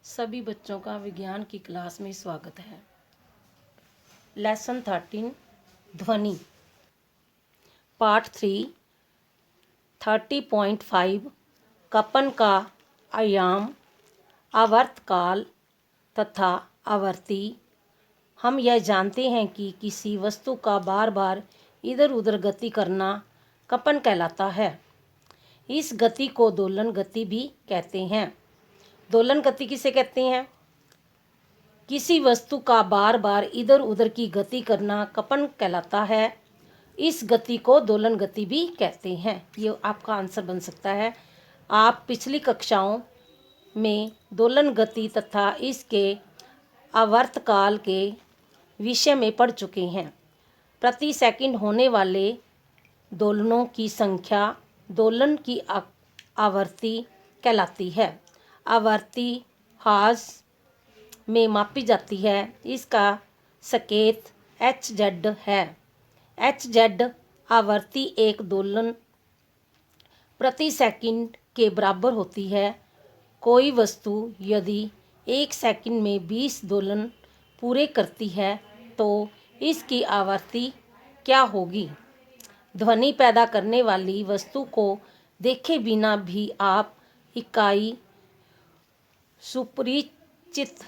सभी बच्चों का विज्ञान की क्लास में स्वागत है। लेसन 13 ध्वनि पार्ट 3 30.5 कंपन का आयाम, आवर्तकाल तथा आवर्ती। हम यह जानते हैं कि किसी वस्तु का बार बार इधर उधर गति करना कंपन कहलाता है। इस गति को दोलन गति भी कहते हैं। दोलन गति किसे कहते हैं? किसी वस्तु का बार बार इधर उधर की गति करना कंपन कहलाता है। इस गति को दोलन गति भी कहते हैं। ये आपका आंसर बन सकता है। आप पिछली कक्षाओं में दोलन गति तथा इसके आवर्तकाल के विषय में पढ़ चुके हैं। प्रति सेकंड होने वाले दोलनों की संख्या दोलन की आवृत्ति कहलाती है। आवृत्ति हर्ट्ज में मापी जाती है। इसका संकेत Hz है। Hz आवृत्ति एक दोलन प्रति सेकंड के बराबर होती है। कोई वस्तु यदि एक सेकंड में 20 दोलन पूरे करती है तो इसकी आवृत्ति क्या होगी? ध्वनि पैदा करने वाली वस्तु को देखे बिना भी आप इकाई सुपरिचित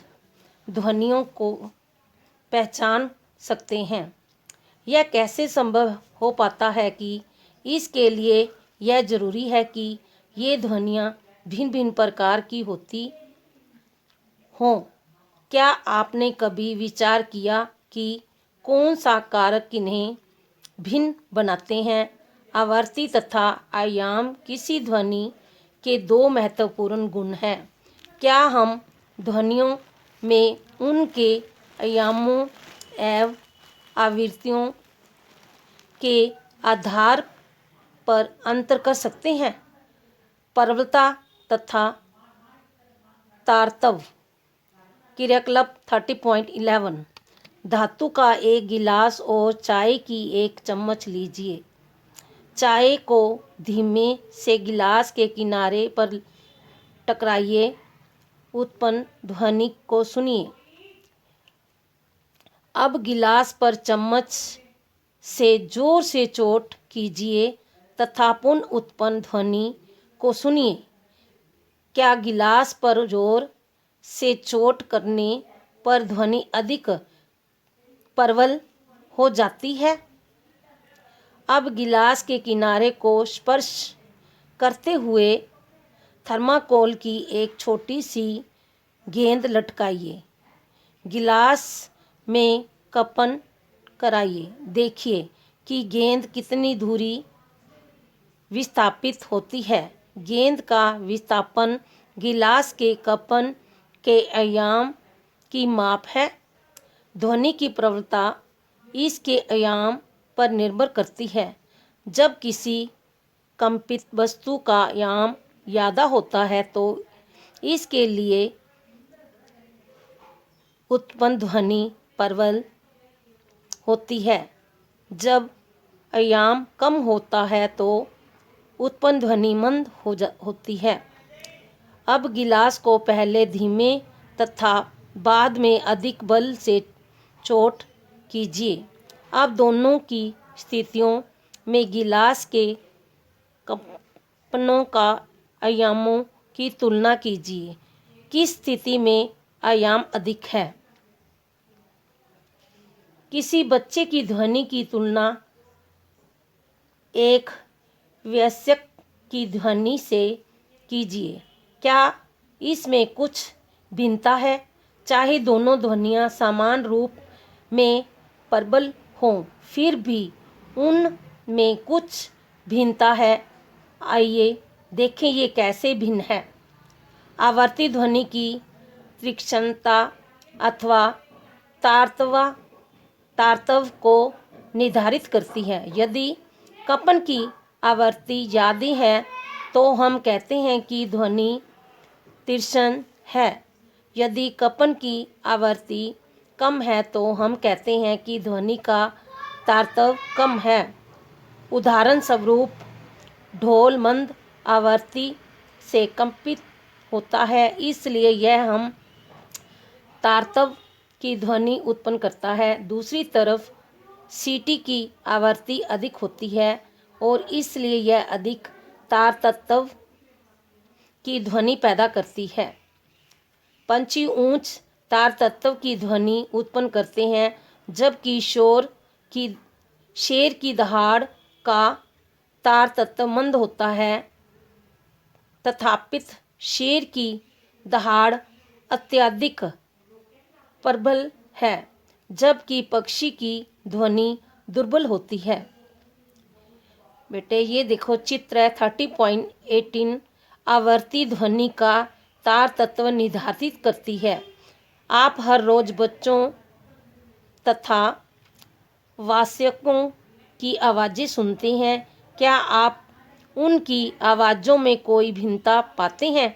ध्वनियों को पहचान सकते हैं। यह कैसे संभव हो पाता है कि इसके लिए यह जरूरी है कि ये ध्वनियाँ भिन्न भिन्न प्रकार की होती हों। क्या आपने कभी विचार किया कि कौन सा कारक किन्हें भिन्न बनाते हैं? आवृत्ति तथा आयाम किसी ध्वनि के दो महत्वपूर्ण गुण हैं। क्या हम ध्वनियों में उनके आयामों एवं आवृत्तियों के आधार पर अंतर कर सकते हैं? प्रबलता तथा तारतव क्रियाकलाप 30.11 धातु का एक गिलास और चाय की एक चम्मच लीजिए। चाय को धीमे से गिलास के किनारे पर टकराइए। उत्पन्न ध्वनि को सुनिए। अब गिलास पर चम्मच से जोर से चोट कीजिए तथा पुनः उत्पन्न ध्वनि को सुनिए। क्या गिलास पर जोर से चोट करने पर ध्वनि अधिक प्रबल हो जाती है? अब गिलास के किनारे को स्पर्श करते हुए थर्माकोल की एक छोटी सी गेंद लटकाइए। गिलास में कंपन कराइए। देखिए कि गेंद कितनी दूरी विस्थापित होती है। गेंद का विस्थापन गिलास के कंपन के आयाम की माप है। ध्वनि की प्रबलता इसके आयाम पर निर्भर करती है। जब किसी कंपित वस्तु का आयाम ज़्यादा होता है तो इसके लिए उत्पन्न ध्वनि प्रबल होती है। जब आयाम कम होता है तो उत्पन्न ध्वनि मंद होती है। अब गिलास को पहले धीमे तथा बाद में अधिक बल से चोट कीजिए। अब दोनों की स्थितियों में गिलास के कंपनों का आयामों की तुलना कीजिए। किस स्थिति में आयाम अधिक है? किसी बच्चे की ध्वनि की तुलना एक वयस्क की ध्वनि से कीजिए। क्या इसमें कुछ भिन्नता है? चाहे दोनों ध्वनियाँ समान रूप में प्रबल हों, फिर भी उनमें कुछ भिन्नता है। आइए देखें ये कैसे भिन्न है। आवर्ती ध्वनि की तीक्ष्णता अथवा तारतव को निर्धारित करती है। यदि कंपन की आवृत्ति ज़्यादा है तो हम कहते हैं कि ध्वनि तीक्ष्ण है। यदि कंपन की आवृत्ति कम है तो हम कहते हैं कि ध्वनि का तारतव कम है। उदाहरण स्वरूप ढोल मंद आवृत्ति से कंपित होता है, इसलिए यह हम तारतव की ध्वनि उत्पन्न करता है। दूसरी तरफ सीटी की आवृत्ति अधिक होती है और इसलिए यह अधिक तारतव की ध्वनि पैदा करती है। पंछी ऊंच तारतव की ध्वनि उत्पन्न करते हैं, जबकि शेर की दहाड़ का तारतव मंद होता है। तथापि शेर की दहाड़ अत्यधिक प्रबल है, जबकि पक्षी की ध्वनि दुर्बल होती है। बेटे ये देखो चित्र है 30.18। आवर्ती ध्वनि का तारतव निर्धारित करती है। आप हर रोज बच्चों तथा वायस्कों की आवाज़ें सुनते हैं। क्या आप उनकी आवाज़ों में कोई भिन्नता पाते हैं?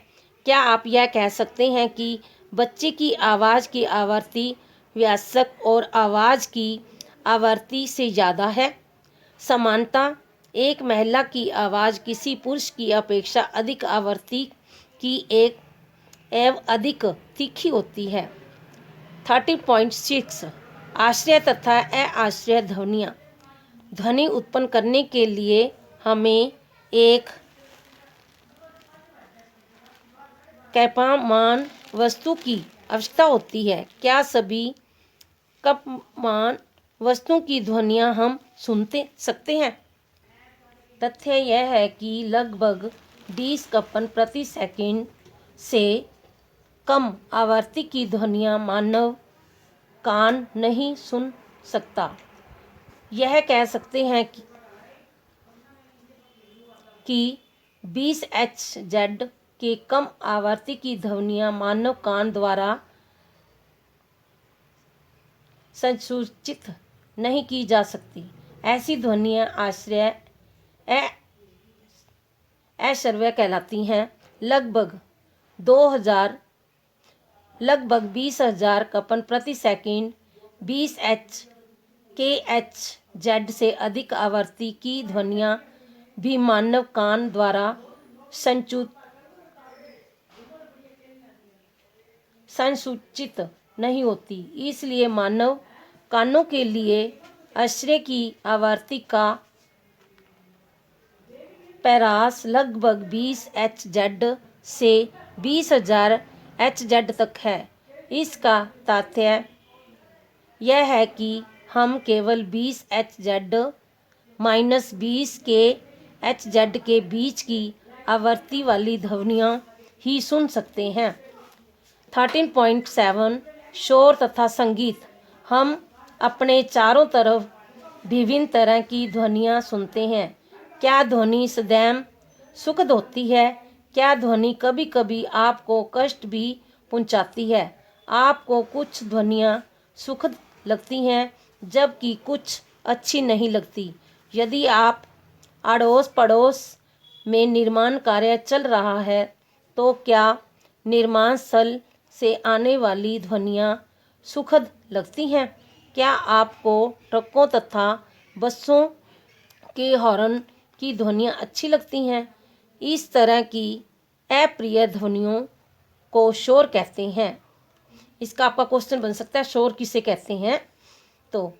क्या आप यह कह सकते हैं कि बच्चे की आवाज़ की आवृत्ति वयस्क और आवाज़ की आवृत्ति से ज़्यादा है? समानता एक महिला की आवाज़ किसी पुरुष की अपेक्षा अधिक आवृत्ति की एवं अधिक तीखी होती है। 30.6 आश्रय तथा अआश्रय ध्वनियाँ। ध्वनि उत्पन्न करने के लिए हमें एक कंपमान वस्तु की आवश्यकता होती है। क्या सभी कंपमान वस्तुओं की ध्वनियाँ हम सुन सकते हैं? तथ्य यह है कि लगभग 20 कंपन प्रति सेकंड से कम आवृत्ति की ध्वनियाँ मानव कान नहीं सुन सकता। यह कह सकते हैं कि 20 Hz के कम आवृत्ति की ध्वनियाँ मानव कान द्वारा संसूचित नहीं की जा सकती। ऐसी ध्वनियाँ आश्रय अश्रव्य कहलाती हैं। लगभग 20,000 कंपन प्रति सेकंड 20 kHz से अधिक आवृत्ति की ध्वनियाँ भी मानव कान द्वारा संसूचित नहीं होती। इसलिए मानव कानों के लिए आश्रय की आवृत्ति का प्रयास लगभग 20 Hz से 20,000 Hz तक है। इसका तात्पर्य यह है कि हम केवल 20 Hz माइनस 20 kHz के बीच की आवृत्ति वाली ध्वनियाँ ही सुन सकते हैं। 13.7 शोर तथा संगीत। हम अपने चारों तरफ विभिन्न तरह की ध्वनियाँ सुनते हैं। क्या ध्वनि सदैव सुखद होती है? क्या ध्वनि कभी कभी आपको कष्ट भी पहुंचाती है? आपको कुछ ध्वनियाँ सुखद लगती हैं, जबकि कुछ अच्छी नहीं लगती। यदि आप अड़ोस पड़ोस में निर्माण कार्य चल रहा है, तो क्या निर्माण स्थल से आने वाली ध्वनियाँ सुखद लगती हैं? क्या आपको ट्रकों तथा बसों के हॉर्न की ध्वनियाँ अच्छी लगती हैं? इस तरह की अप्रिय ध्वनियों को शोर कहते हैं। इसका आपका क्वेश्चन बन सकता है, शोर किसे कहते हैं? तो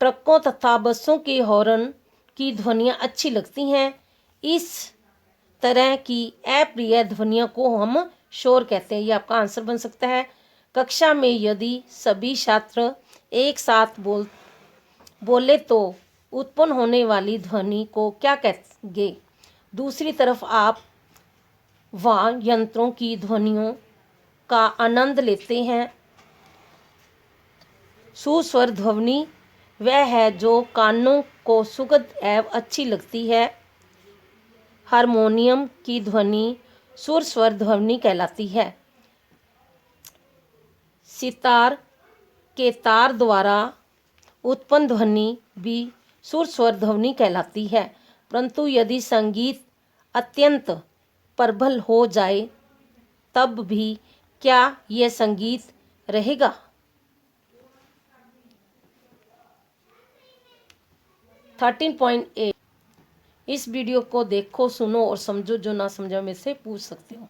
ट्रकों तथा बसों के हॉर्न की ध्वनियाँ अच्छी लगती हैं। इस तरह की अप्रिय ध्वनियों को हम शोर कहते हैं। ये आपका आंसर बन सकता है। कक्षा में यदि सभी छात्र एक साथ बोले तो उत्पन्न होने वाली ध्वनि को क्या कहेंगे? दूसरी तरफ आप वाद्य यंत्रों की ध्वनियों का आनंद लेते हैं। सुस्वर ध्वनि वह है जो कानों को सुखद एवं अच्छी लगती है। हारमोनियम की ध्वनि सुर-स्वर ध्वनि कहलाती है। सितार के तार द्वारा उत्पन्न ध्वनि भी सुर-स्वर ध्वनि कहलाती है। परंतु यदि संगीत अत्यंत प्रबल हो जाए, तब भी क्या यह संगीत रहेगा? 13.8 इस वीडियो को देखो, सुनो और समझो। जो ना समझो में से पूछ सकते हो।